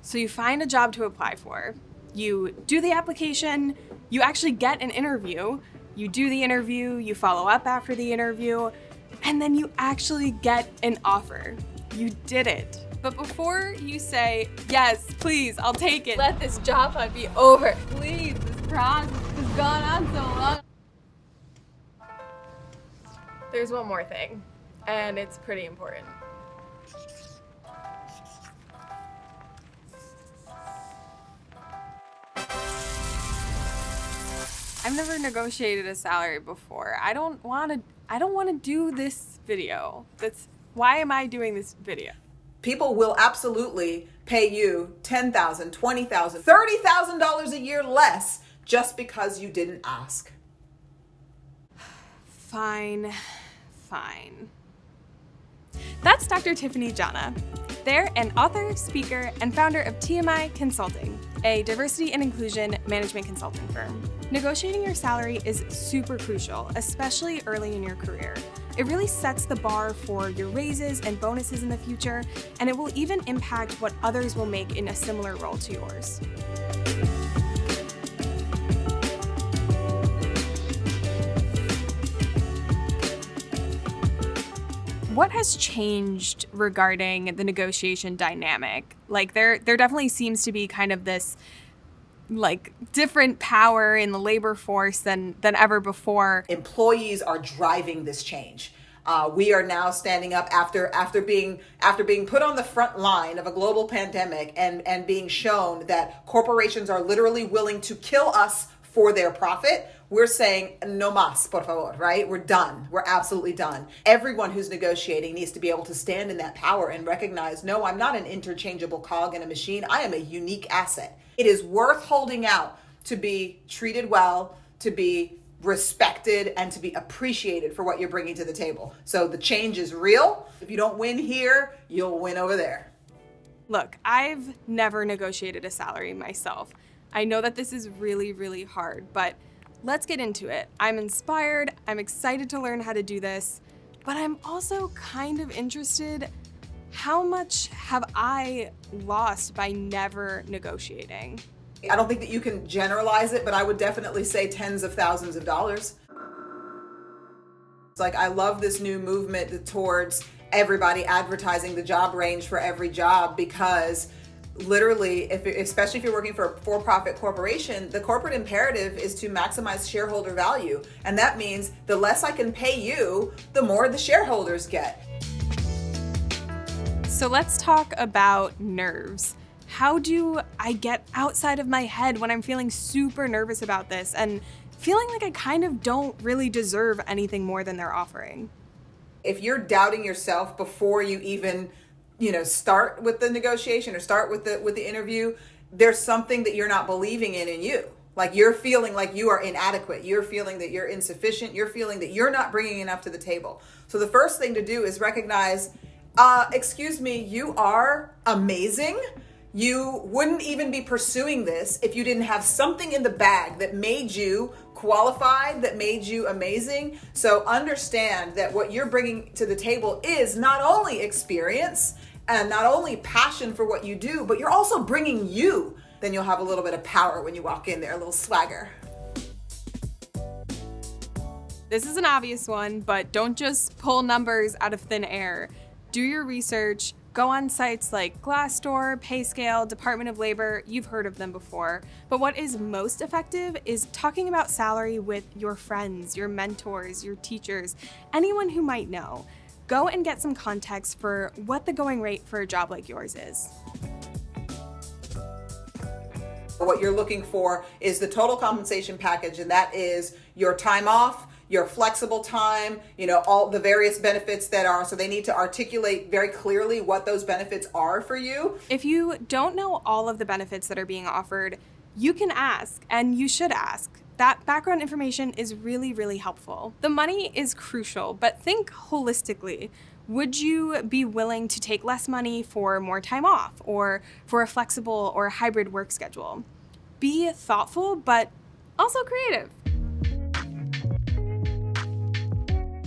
So you find a job to apply for. You do the application, you actually get an interview, you do the interview, you follow up after the interview, and then you actually get an offer. You did it. But before you say, yes, please, I'll take it, let this job hunt be over. Please, this process has gone on so long. There's one more thing, and it's pretty important. I've never negotiated a salary before. I don't want to do this video. Why am I doing this video? People will absolutely pay you $10,000, $20,000, $30,000 a year less just because you didn't ask. Fine. That's Dr. Tiffany Jana. They're an author, speaker, and founder of TMI Consulting, a diversity and inclusion management consulting firm. Negotiating your salary is super crucial, especially early in your career. It really sets the bar for your raises and bonuses in the future, and it will even impact what others will make in a similar role to yours. What has changed regarding the negotiation dynamic? Like there definitely seems to be kind of this like different power in the labor force than ever before. Employees are driving this change. We are now standing up after being put on the front line of a global pandemic and being shown that corporations are literally willing to kill us for their profit. We're saying no más, por favor, right? We're done. We're absolutely done. Everyone who's negotiating needs to be able to stand in that power and recognize, no, I'm not an interchangeable cog in a machine. I am a unique asset. It is worth holding out to be treated well, to be respected, and to be appreciated for what you're bringing to the table. So the change is real. If you don't win here, you'll win over there. Look, I've never negotiated a salary myself. I know that this is really, really hard, but let's get into it. I'm inspired, I'm excited to learn how to do this, but I'm also kind of interested, how much have I lost by never negotiating? I don't think that you can generalize it, but I would definitely say tens of thousands of dollars. It's like, I love this new movement towards everybody advertising the job range for every job, because literally, especially if you're working for a for-profit corporation, the corporate imperative is to maximize shareholder value. And that means the less I can pay you, the more the shareholders get. So let's talk about nerves. How do I get outside of my head when I'm feeling super nervous about this and feeling like I kind of don't really deserve anything more than they're offering? If you're doubting yourself before you even start with the negotiation or start with the interview, there's something that you're not believing in you. Like, you're feeling like you are inadequate. You're feeling that you're insufficient. You're feeling that you're not bringing enough to the table. So the first thing to do is recognize, excuse me, you are amazing. You wouldn't even be pursuing this if you didn't have something in the bag that made you qualified, that made you amazing. So understand that what you're bringing to the table is not only experience and not only passion for what you do, but you're also bringing you. Then you'll have a little bit of power when you walk in there, a little swagger. This is an obvious one, but don't just pull numbers out of thin air. Do your research. Go on sites like Glassdoor, PayScale, Department of Labor. You've heard of them before. But what is most effective is talking about salary with your friends, your mentors, your teachers, anyone who might know. Go and get some context for what the going rate for a job like yours is. What you're looking for is the total compensation package, and that is your time off, your flexible time, all the various benefits that are, so they need to articulate very clearly what those benefits are for you. If you don't know all of the benefits that are being offered, you can ask, and you should ask. That background information is really, really helpful. The money is crucial, but think holistically. Would you be willing to take less money for more time off or for a flexible or hybrid work schedule? Be thoughtful, but also creative.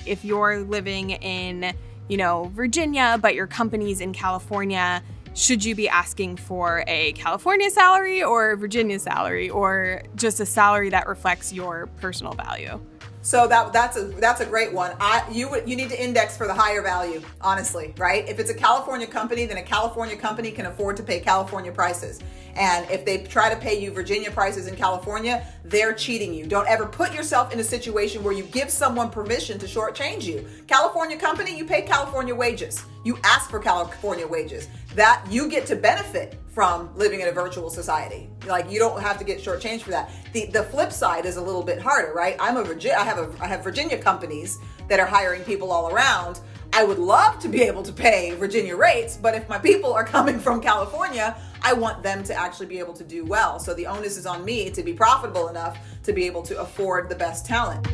If you're living in, Virginia, but your company's in California, should you be asking for a California salary or a Virginia salary, or just a salary that reflects your personal value? So that's a great one. You need to index for the higher value, honestly, right? If it's a California company, then a California company can afford to pay California prices. And if they try to pay you Virginia prices in California, they're cheating you. Don't ever put yourself in a situation where you give someone permission to shortchange you. California company, you pay California wages. You ask for California wages. That you get to benefit from living in a virtual society. Like, you don't have to get shortchanged for that. The flip side is a little bit harder, right? I have Virginia companies that are hiring people all around. I would love to be able to pay Virginia rates, but if my people are coming from California, I want them to actually be able to do well. So the onus is on me to be profitable enough to be able to afford the best talent.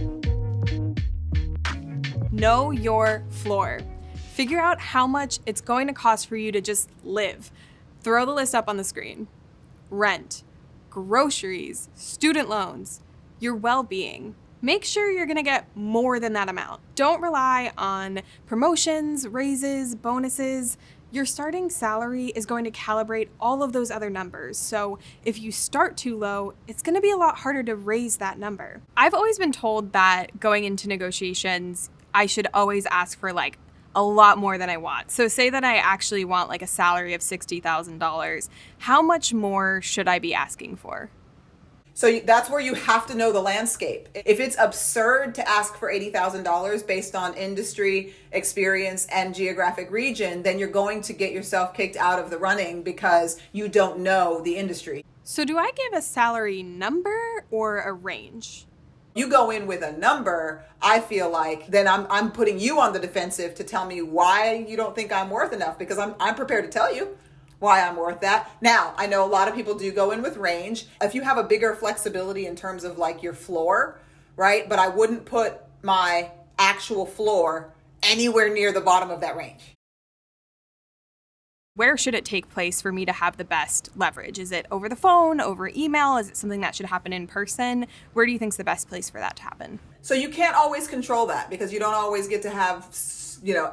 Know your floor. Figure out how much it's going to cost for you to just live. Throw the list up on the screen. Rent, groceries, student loans, your well-being. Make sure you're gonna get more than that amount. Don't rely on promotions, raises, bonuses. Your starting salary is going to calibrate all of those other numbers. So if you start too low, it's gonna be a lot harder to raise that number. I've always been told that going into negotiations, I should always ask for like a lot more than I want. So say that I actually want like a salary of $60,000. How much more should I be asking for? So that's where you have to know the landscape. If it's absurd to ask for $80,000 based on industry experience and geographic region, then you're going to get yourself kicked out of the running because you don't know the industry. So do I give a salary number or a range? You go in with a number, I feel like then I'm putting you on the defensive to tell me why you don't think I'm worth enough, because I'm prepared to tell you why I'm worth that. Now, I know a lot of people do go in with range. If you have a bigger flexibility in terms of like your floor, right? But I wouldn't put my actual floor anywhere near the bottom of that range. Where should it take place for me to have the best leverage? Is it over the phone, over email? Is it something that should happen in person? Where do you think is the best place for that to happen? So you can't always control that because you don't always get to have,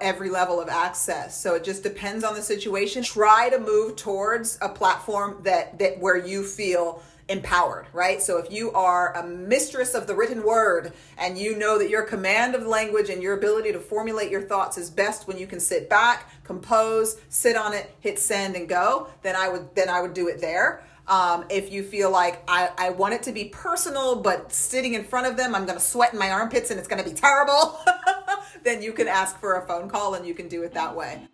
every level of access. So it just depends on the situation. Try to move towards a platform that where you feel empowered, right? So if you are a mistress of the written word and you know that your command of language and your ability to formulate your thoughts is best when you can sit back, compose, sit on it, hit send and go, then I would do it there. If you feel like I want it to be personal, but sitting in front of them, I'm going to sweat in my armpits and it's going to be terrible, then you can ask for a phone call and you can do it that way.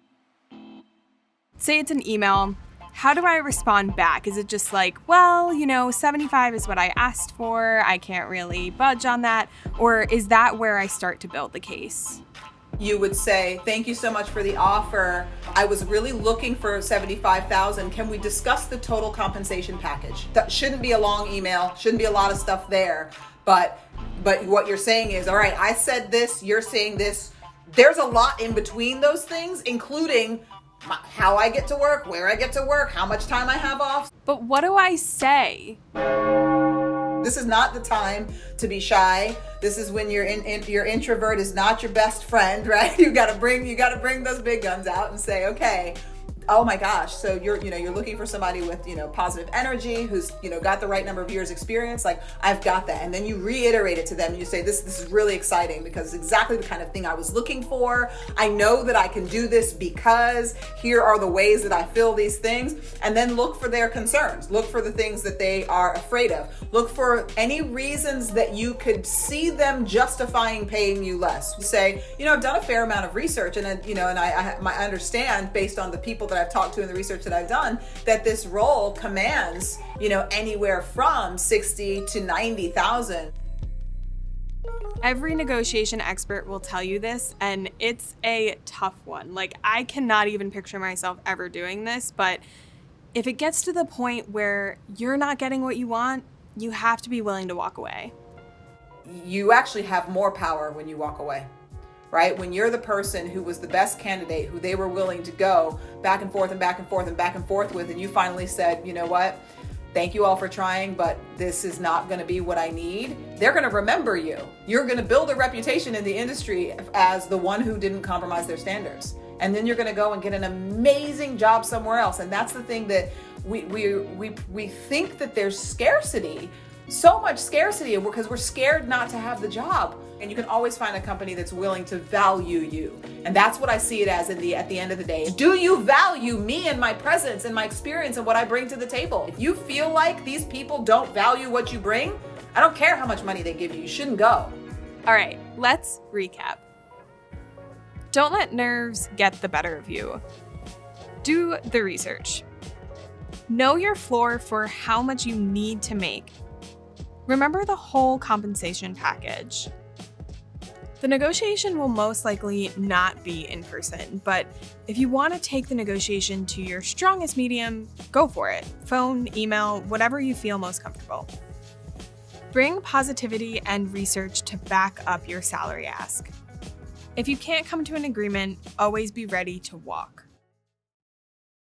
Say it's an email. How do I respond back? Is it just like, well, 75 is what I asked for. I can't really budge on that. Or is that where I start to build the case? You would say, thank you so much for the offer. I was really looking for $75,000. Can we discuss the total compensation package? That shouldn't be a long email, shouldn't be a lot of stuff there. But what you're saying is, all right, I said this, you're saying this. There's a lot in between those things, including how I get to work, where I get to work, how much time I have off. But what do I say? This is not the time to be shy. This is when your introvert is not your best friend, right? You got to bring those big guns out and say, okay, oh my gosh. So you're looking for somebody with, positive energy, who's, got the right number of years experience. Like, I've got that. And then you reiterate it to them. You say, this is really exciting because it's exactly the kind of thing I was looking for. I know that I can do this because here are the ways that I feel these things. And then look for their concerns. Look for the things that they are afraid of. Look for any reasons that you could see them justifying paying you less. You say, I've done a fair amount of research and I understand based on the people that I've talked to in the research that I've done that this role commands, anywhere from 60 to 90,000. Every negotiation expert will tell you this, and it's a tough one. Like, I cannot even picture myself ever doing this, but if it gets to the point where you're not getting what you want, you have to be willing to walk away. You actually have more power when you walk away. Right? When you're the person who was the best candidate, who they were willing to go back and forth and back and forth and back and forth with, and you finally said, you know what? Thank you all for trying, but this is not going to be what I need. They're going to remember you. You're going to build a reputation in the industry as the one who didn't compromise their standards. and then you're going to go and get an amazing job somewhere else. And that's the thing that we think that there's scarcity, so much scarcity, because we're scared not to have the job. And you can always find a company that's willing to value you. And that's what I see it as at the end of the day. Do you value me and my presence and my experience and what I bring to the table? If you feel like these people don't value what you bring, I don't care how much money they give you. You shouldn't go. All right, let's recap. Don't let nerves get the better of you. Do the research. Know your floor for how much you need to make. Remember the whole compensation package. The negotiation will most likely not be in person, but if you want to take the negotiation to your strongest medium, go for it. Phone, email, whatever you feel most comfortable. Bring positivity and research to back up your salary ask. If you can't come to an agreement, always be ready to walk.